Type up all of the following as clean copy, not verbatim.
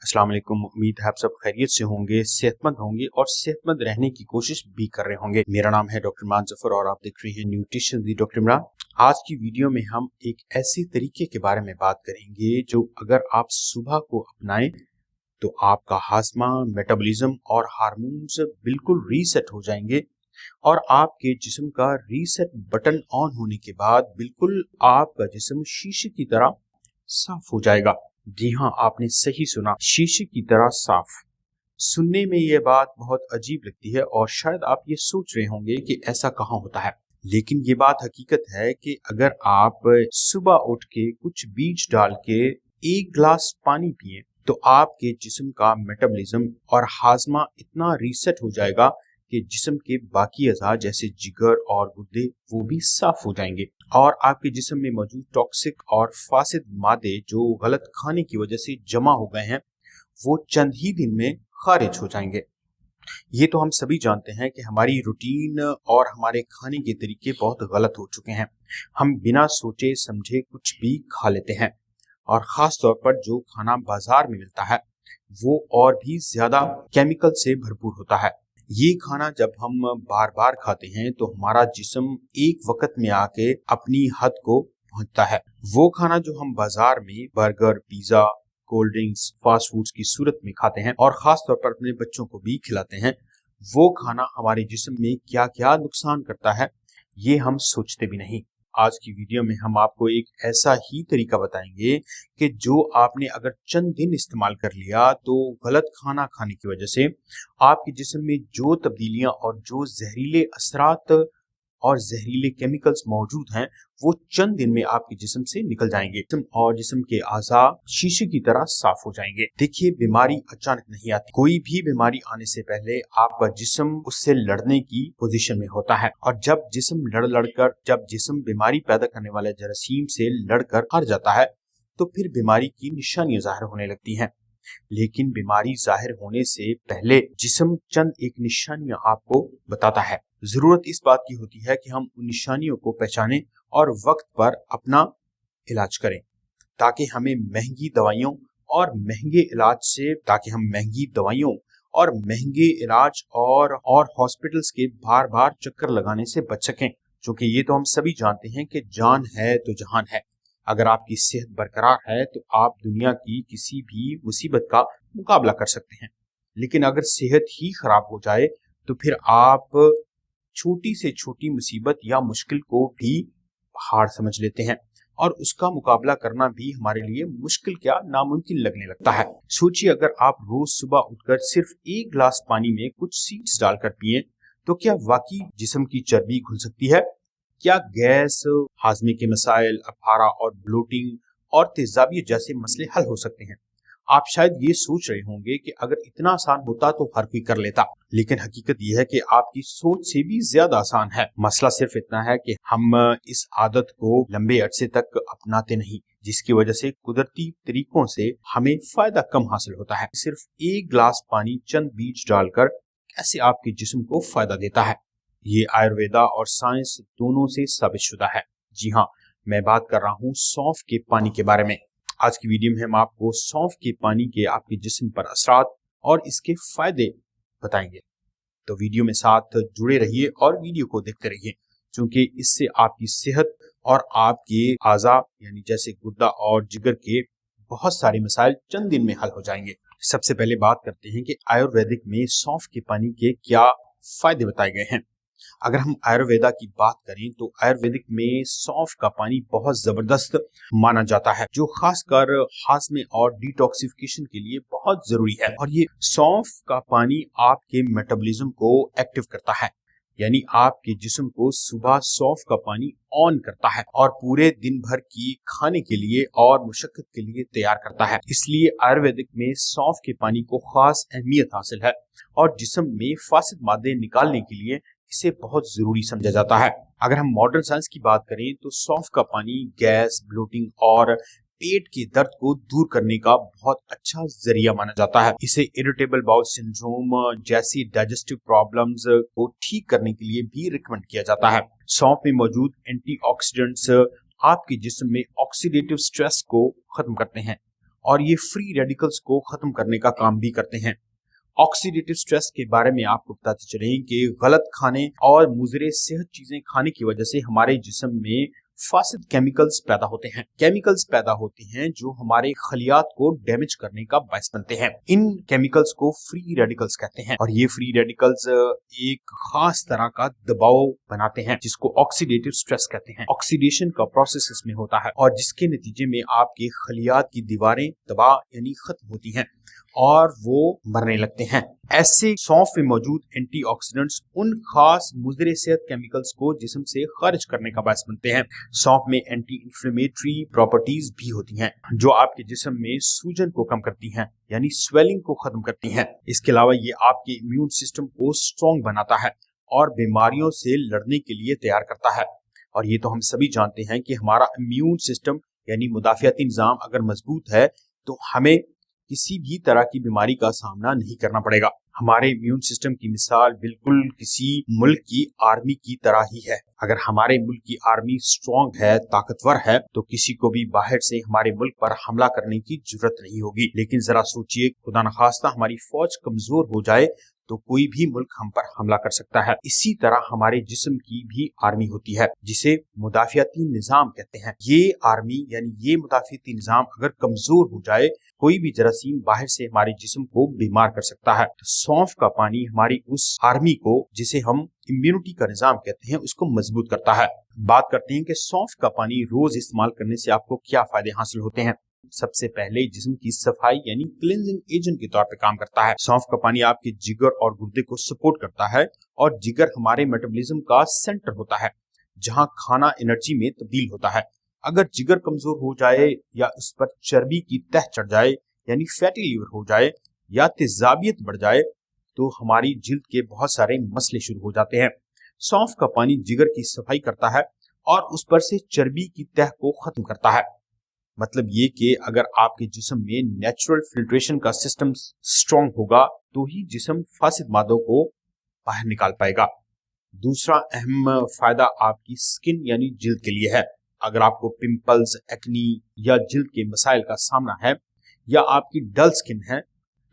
अस्सलाम वालेकुम। उम्मीद है आप सब खैरियत से होंगे, सेहतमंद होंगे और सेहतमंद रहने की कोशिश भी कर रहे होंगे। मेरा नाम है डॉक्टर इमरान जफर और आप देख रहे हैं न्यूट्रिशन विद डॉक्टर इमरान। आज की वीडियो में हम एक ऐसे तरीके के बारे में बात करेंगे जो अगर आप सुबह को अपनाएं तो आपका हाजमा, मेटाबॉलिज्म और हार्मोन्स बिल्कुल रीसेट हो जाएंगे और आपके जिस्म का रीसेट बटन ऑन होने के बाद बिल्कुल आपका जिस्म शीशे की तरह साफ हो जाएगा। जी हाँ, आपने सही सुना, शीशे की तरह साफ। सुनने में ये बात बहुत अजीब लगती है और शायद आप ये सोच रहे होंगे कि ऐसा कहाँ होता है, लेकिन ये बात हकीकत है कि अगर आप सुबह उठ के कुछ बीज डाल के एक गिलास पानी पिए तो आपके जिस्म का मेटाबॉलिज्म और हाजमा इतना रीसेट हो जाएगा कि जिस्म के बाकी अज़ा जैसे जिगर और गुर्दे वो भी साफ हो जाएंगे और आपके जिस्म में मौजूद टॉक्सिक और फासिद मादे जो गलत खाने की वजह से जमा हो गए हैं वो चंद ही दिन में खारिज हो जाएंगे। ये तो हम सभी जानते हैं कि हमारी रूटीन और हमारे खाने के तरीके बहुत गलत हो चुके हैं। हम बिना सोचे समझे कुछ भी खा लेते हैं और ख़ास तौर पर जो खाना बाजार में मिलता है वो और भी ज़्यादा केमिकल से भरपूर होता है। ये खाना जब हम बार बार खाते हैं तो हमारा जिस्म एक वक्त में आके अपनी हद को पहुंचता है। वो खाना जो हम बाजार में burger, pizza, cold drinks, fast foods की सूरत में खाते हैं और खास तौर पर अपने बच्चों को भी खिलाते हैं, वो खाना हमारे जिस्म में क्या क्या नुकसान करता है ये हम सोचते भी नहीं। आज की वीडियो में हम आपको एक ऐसा ही तरीका बताएंगे कि जो आपने अगर चंद दिन इस्तेमाल कर लिया तो गलत खाना खाने की वजह से आपके जिस्म में जो तब्दीलियां और जो जहरीले असरात और जहरीले केमिकल्स मौजूद हैं वो चंद दिन में आपके जिस्म से निकल जाएंगे और जिस्म के आज़ा शीशे की तरह साफ हो जाएंगे। देखिए, बीमारी अचानक नहीं आती। कोई भी बीमारी आने से पहले आपका जिस्म उससे लड़ने की पोजीशन में होता है और जब जिस्म बीमारी पैदा करने वाले जरासीम से लड़कर हार जाता है तो फिर बीमारी की निशानियां जाहिर होने लगती हैं। लेकिन बीमारी जाहिर होने से पहले जिस्म चंद एक निशानियां आपको बताता है। जरूरत इस बात की होती है कि हम उन निशानियों को पहचानें और वक्त पर अपना इलाज करें ताकि हम महंगी दवाइयों और महंगे इलाज और हॉस्पिटल्स के बार बार चक्कर लगाने से बच सकें, क्योंकि ये तो हम सभी जानते हैं कि जान है तो जहान है। अगर आपकी सेहत बरकरार है तो आप दुनिया की किसी भी मुसीबत का मुकाबला कर सकते हैं, लेकिन अगर सेहत ही खराब हो जाए तो फिर आप छोटी से छोटी मुसीबत या मुश्किल को भी पहाड़ समझ लेते हैं और उसका मुकाबला करना भी हमारे लिए मुश्किल क्या नामुमकिन लगने लगता है। सोचिए, अगर आप रोज सुबह उठकर सिर्फ एक गिलास पानी में कुछ सीड्स डालकर पिए तो क्या वाकई जिस्म की चर्बी घुल सकती है? क्या गैस, हाजमे के मसाइल, अफारा और ब्लोटिंग और तेजाबियत जैसे मसले हल हो सकते हैं? आप शायद ये सोच रहे होंगे कि अगर इतना आसान होता तो हर कोई कर लेता, लेकिन हकीकत यह है कि आपकी सोच से भी ज्यादा आसान है। मसला सिर्फ इतना है कि हम इस आदत को लंबे अरसे तक अपनाते नहीं, जिसकी वजह से कुदरती तरीकों से हमें फायदा कम हासिल होता है। सिर्फ एक गिलास पानी चंद बीज डालकर कैसे आपके जिस्म को फायदा देता है, ये आयुर्वेदा और साइंस दोनों से साबित शुदा है। जी हाँ, मैं बात कर रहा हूँ सौंफ के पानी के बारे में। आज की वीडियो में हम आपको सौंफ के पानी के आपके जिस्म पर असरात और इसके फायदे बताएंगे, तो वीडियो में साथ जुड़े रहिए और वीडियो को देखते रहिए, क्योंकि इससे आपकी सेहत और आपके आज़ा यानी जैसे गुर्दा और जिगर के बहुत सारे मसाइल चंद दिन में हल हो जाएंगे। सबसे पहले बात करते हैं कि आयुर्वेदिक में सौंफ के पानी के क्या फायदे बताए गए हैं। अगर हम आयुर्वेदा की बात करें तो आयुर्वेदिक में सौंफ का पानी बहुत जबरदस्त माना जाता है, जो खासकर हाजमे और डिटॉक्सिफिकेशन के लिए बहुत जरूरी है। और ये सौंफ का पानी आपके मेटाबॉलिज्म को एक्टिव करता है, यानी आपके जिस्म को सुबह सौंफ का पानी ऑन करता है और पूरे दिन भर की खाने के लिए और मुशक्कत के लिए तैयार करता है। इसलिए आयुर्वेदिक में सौंफ के पानी को खास अहमियत हासिल है और जिस्म में फासिद मादे निकालने के लिए इसे बहुत जरूरी समझा जाता है। अगर हम मॉडर्न साइंस की बात करें तो सौंफ का पानी गैस, ब्लोटिंग और पेट के दर्द को दूर करने का बहुत अच्छा जरिया माना जाता है। इसे इरिटेबल बाउल सिंड्रोम जैसी डाइजेस्टिव प्रॉब्लम्स को ठीक करने के लिए भी रिकमेंड किया जाता है। सौंफ में मौजूद एंटीऑक्सीडेंट्स आपके जिस्म में ऑक्सीडेटिव स्ट्रेस को खत्म करते हैं और ये फ्री रेडिकल्स को खत्म करने का काम भी करते हैं। ऑक्सीडेटिव स्ट्रेस के बारे में आपको बताते चलें कि गलत खाने और मुज़रे सेहत चीजें खाने की वजह से हमारे जिस्म में फासिद केमिकल्स पैदा होते हैं। केमिकल्स पैदा होते हैं जो हमारे खलियात को डैमेज करने का बायस बनते हैं। इन केमिकल्स को फ्री रेडिकल्स कहते हैं और ये फ्री रेडिकल्स एक खास तरह का दबाव बनाते हैं जिसको ऑक्सीडेटिव स्ट्रेस कहते हैं। ऑक्सीडेशन का प्रोसेस इसमें होता है और जिसके नतीजे में आपके खलियात की दीवारें तबाह यानी खत्म होती हैं और वो मरने लगते हैं। ऐसे सौंफ में मौजूद एंटीऑक्सीडेंट्स उन खास मुज़रे सेहत केमिकल्स को जिस्म से खारिज करने का बायस बनते हैं। सौंफ में एंटी इंफ्लेमेटरी प्रॉपर्टीज भी होती हैं जो आपके जिस्म में सूजन को कम करती हैं यानी स्वेलिंग को खत्म करती हैं। इसके अलावा ये आपके इम्यून सिस्टम को स्ट्रॉन्ग बनाता है और बीमारियों से लड़ने के लिए तैयार करता है। और ये तो हम सभी जानते हैं कि हमारा इम्यून सिस्टम यानी मुदाफियाती निज़ाम अगर मजबूत है तो हमें किसी भी तरह की बीमारी का सामना नहीं करना पड़ेगा। हमारे इम्यून सिस्टम की मिसाल बिल्कुल किसी मुल्क की आर्मी की तरह ही है। अगर हमारे मुल्क की आर्मी स्ट्रॉन्ग है, ताकतवर है, तो किसी को भी बाहर से हमारे मुल्क पर हमला करने की जरूरत नहीं होगी। लेकिन जरा सोचिए, खुदा न खास्ता हमारी फौज कमजोर हो जाए तो कोई भी मुल्क हम पर हमला कर सकता है। इसी तरह हमारे जिस्म की भी आर्मी होती है जिसे मुदाफियाती निजाम कहते हैं। ये आर्मी यानी ये मुदाफियाती निजाम अगर कमजोर हो जाए, कोई भी जरासीम बाहर से हमारे जिस्म को बीमार कर सकता है। तो सौंफ का पानी हमारी उस आर्मी को, जिसे हम इम्यूनिटी का निजाम कहते हैं, उसको मजबूत करता है। बात करते हैं कि सौंफ का पानी रोज इस्तेमाल करने से आपको क्या फायदे हासिल होते हैं। सबसे पहले जिस्म की सफाई यानी क्लींजिंग एजेंट के तौर पे काम करता है। सौंफ का पानी आपके जिगर और गुर्दे को सपोर्ट करता है और जिगर हमारे मेटाबॉलिज्म का सेंटर होता है जहां खाना एनर्जी में तब्दील होता है। अगर जिगर कमजोर हो जाए या उस पर चर्बी की तह चढ़ जाए यानी फैटी लीवर हो जाए या तेजाबियत बढ़ जाए तो हमारी जिल्द के बहुत सारे मसले शुरू हो जाते हैं। सौंफ का पानी जिगर की सफाई करता है और उस पर से चर्बी की तह को खत्म करता है। मतलब ये कि अगर आपके जिस्म में नेचुरल फिल्ट्रेशन का सिस्टम स्ट्रॉन्ग होगा तो ही जिस्म फासिद मादों को बाहर निकाल पाएगा। दूसरा अहम फायदा आपकी स्किन यानी जिल्द के लिए है। अगर आपको पिंपल्स, एक्नी या जिल्द के मसाइल का सामना है या आपकी डल स्किन है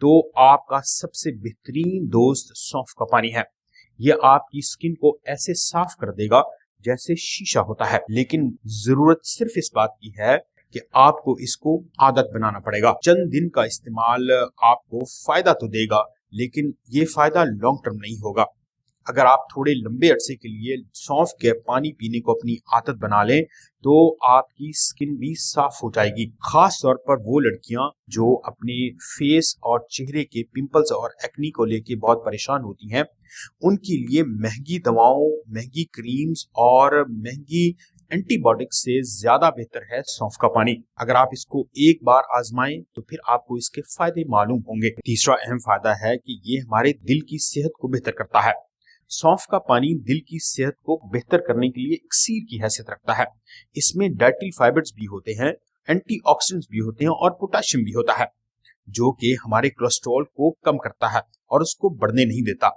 तो आपका सबसे बेहतरीन दोस्त सौंफ का पानी है। ये आपकी स्किन को ऐसे साफ कर देगा जैसे शीशा होता है। लेकिन जरूरत सिर्फ इस बात की है कि आपको इसको आदत बनाना पड़ेगा। चंद दिन का इस्तेमाल आपको फायदा तो देगा लेकिन ये फायदा लॉन्ग टर्म नहीं होगा। अगर आप थोड़े लंबे अरसे के लिए सौंफ के पानी पीने को अपनी आदत बना लें तो आपकी स्किन भी साफ हो जाएगी। खास तौर पर वो लड़कियां जो अपने फेस और चेहरे के पिंपल्स और एक्नी को लेके बहुत परेशान होती हैं, उनके लिए महंगी दवाओं, महंगी क्रीम्स और महंगी एंटीबायोटिक्स से ज्यादा बेहतर है सौंफ का पानी। अगर आप इसको एक बार आजमाएं तो फिर आपको इसके फायदे मालूम होंगे। तीसरा अहम फायदा है कि ये हमारे दिल की सेहत को बेहतर करता है। सौंफ का पानी दिल की सेहत को बेहतर करने के लिए इक्सीर की हैसियत रखता है। इसमें डाइटरी फाइबर्स भी होते हैं, एंटीऑक्सीडेंट्स भी होते हैं और पोटेशियम भी होता है जो कि हमारे कोलेस्ट्रॉल को कम करता है और उसको बढ़ने नहीं देता।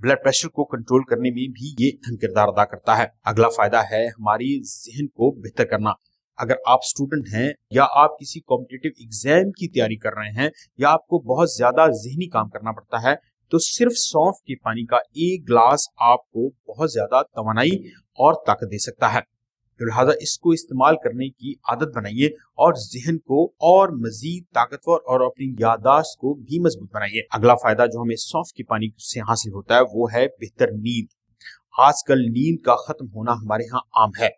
ब्लड प्रेशर को कंट्रोल करने में भी ये अहम किरदार अदा करता है। अगला फायदा है हमारी जहन को बेहतर करना। अगर आप स्टूडेंट हैं या आप किसी कॉम्पिटिटिव एग्जाम की तैयारी कर रहे हैं या आपको बहुत ज्यादा जहनी काम करना पड़ता है तो सिर्फ सौंफ के पानी का एक ग्लास आपको बहुत ज्यादा तवानाई और ताकत दे सकता है। तो लिहाजा इसको इस्तेमाल करने की आदत बनाइए और जहन को और मजीद ताकतवर और अपनी याददाश्त को भी मजबूत बनाइए। अगला फायदा जो हमें सौंफ के पानी से हासिल होता है वो है बेहतर नींद। आजकल नींद का खत्म होना हमारे यहाँ आम है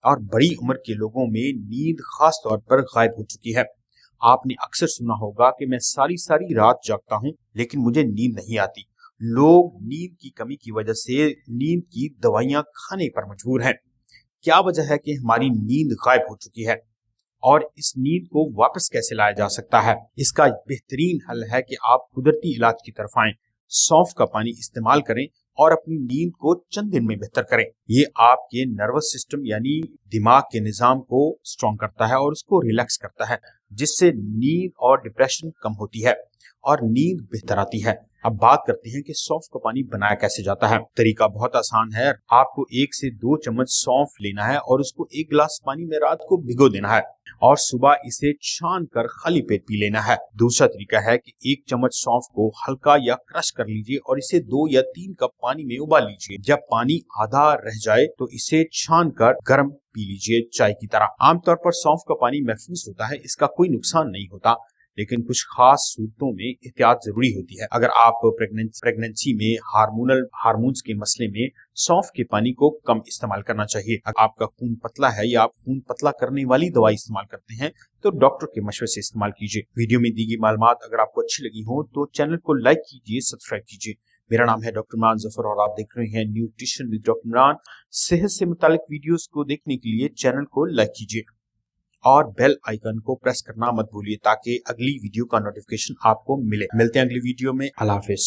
और बड़ी उम्र के लोगों में नींद खास तौर पर गायब हो चुकी है। आपने अक्सर सुना होगा कि मैं सारी सारी रात जागता हूँ लेकिन मुझे नींद नहीं आती। लोग नींद की कमी की वजह से नींद की दवाइयां खाने पर मजबूर हैं। क्या वजह है कि हमारी नींद गायब हो चुकी है और इस नींद को वापस कैसे लाया जा सकता है? इसका बेहतरीन हल है कि आप कुदरती इलाज की तरफ आएं, सौंफ का पानी इस्तेमाल करें और अपनी नींद को चंद दिन में बेहतर करें। ये आपके नर्वस सिस्टम यानी दिमाग के निजाम को स्ट्रॉन्ग करता है और उसको रिलैक्स करता है जिससे नींद और डिप्रेशन कम होती है और नींद बेहतर आती है। अब बात करते हैं कि सौंफ का पानी बनाया कैसे जाता है। तरीका बहुत आसान है। आपको 1 से 2 चम्मच सौंफ लेना है और उसको 1 गिलास पानी में रात को भिगो देना है और सुबह इसे छान कर खाली पेट पी लेना है। दूसरा तरीका है कि 1 चम्मच सौंफ को हल्का या क्रश कर लीजिए और इसे 2 या 3 कप पानी में उबाल लीजिए। जब पानी आधा रह जाए तो इसे छान कर गर्म पी लीजिए चाय की तरह। आमतौर पर सौंफ का पानी महफूज होता है, इसका कोई नुकसान नहीं होता, लेकिन कुछ खास सूरतों में एहतियात जरूरी होती है। अगर आप प्रेगनेंसी में हार्मोन्स के मसले में सौंफ के पानी को कम इस्तेमाल करना चाहिए। अगर आपका खून पतला है या आप खून पतला करने वाली दवाई इस्तेमाल करते हैं तो डॉक्टर के मशवरे से इस्तेमाल कीजिए। वीडियो में दी गई मालूमात अगर आपको अच्छी लगी हो तो चैनल को लाइक कीजिए, सब्सक्राइब कीजिए। मेरा नाम है डॉक्टर इमरान जफर और आप देख रहे हैं न्यूट्रिशन विद डॉक्टर इमरान। सेहत से मुतालिक वीडियोस को देखने के लिए चैनल को लाइक कीजिए और बेल आइकन को प्रेस करना मत भूलिए ताकि अगली वीडियो का नोटिफिकेशन आपको मिले। मिलते हैं अगली वीडियो में। अल्लाह हाफिज।